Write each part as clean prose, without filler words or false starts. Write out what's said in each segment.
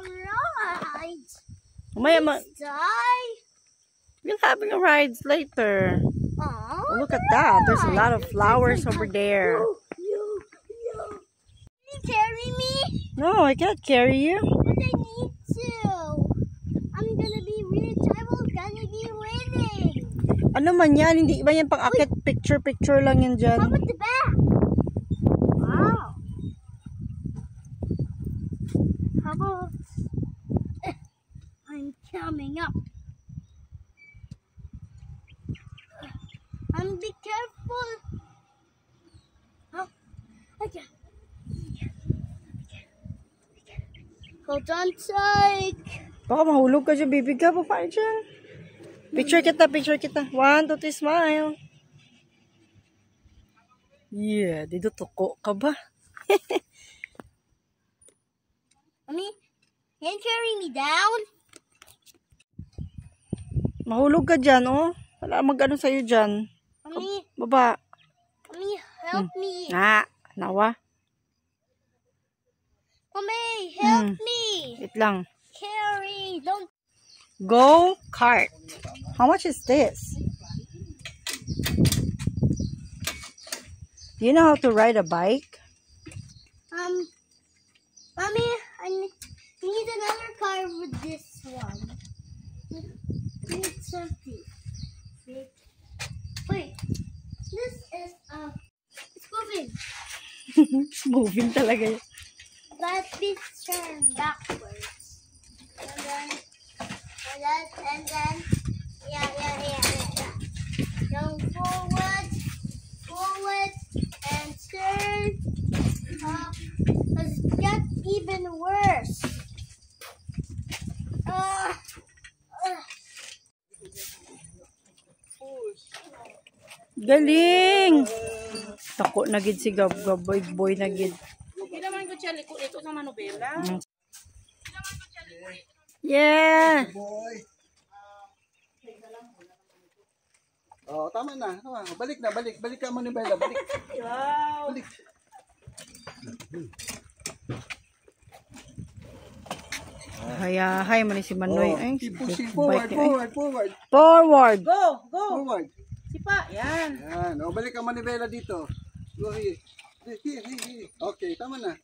rides. Maya, Die. we're having a rides later. Aww. Oh, look at that. There's a lot of flowers over there. Can you carry me? No, I can't carry you. But I need to. I'm gonna be rich. I will gonna be winning. Ano man yan? Hindi ba yan pang-akit? Picture lang yan dyan. How about the back? Wow. How about... I'm coming up. Be careful. Oh, okay. Hold on tight. Baka mahulog ka dyan, baby ka. Paano dyan? Picture kita. 1, 2, 3, smile. Yeah, dito tuko ka ba? Mommy, can you carry me down? Mahulog ka dyan, oh. Wala mag-ano sa'yo dyan. Mommy, Baba. Mommy, help me. Nawa. Mommy, help me. Wait lang. Carry, don't. Go kart. How much is this? Do you know how to ride a bike? Mommy, I need another car with this one. I need something. Wait, this is it's moving. Moving talaga yun. Let me turn backwards. And then, yeah. Go forward, and turn. It's get even worse. Galing! Tako na gid si Gab-Gab, boy na gid. Hindi naman ko siya liko ito sa manobela. Yeah! Oh, tama na. Balik ka manobela, balik. Wow! Balik. Hay man si Manoy. Oh, Ay, keep pushing bike forward. Forward! Go! Forward. Sipa, yan. Yan. O, balik ang manibela dito. Go here. Here. Okay, tama na.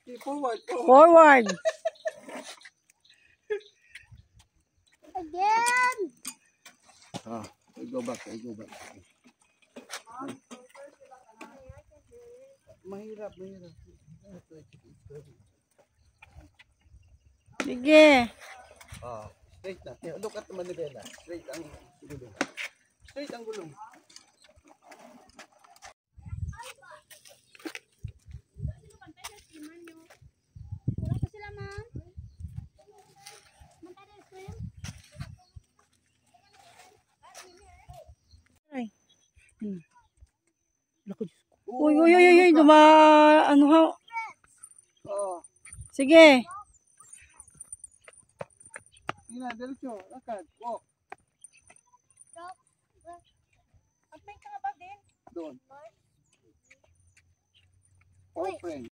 Okay, forward. Forward! Again. I go back. Mahirap. Sige! Straight na. Look at the manibela. Straight ang gulong. Ay. Uy, ano ha? Oo. Sige! Sige na, diretso. Lakad. Walk. At may ka ba din? Doon. All friends.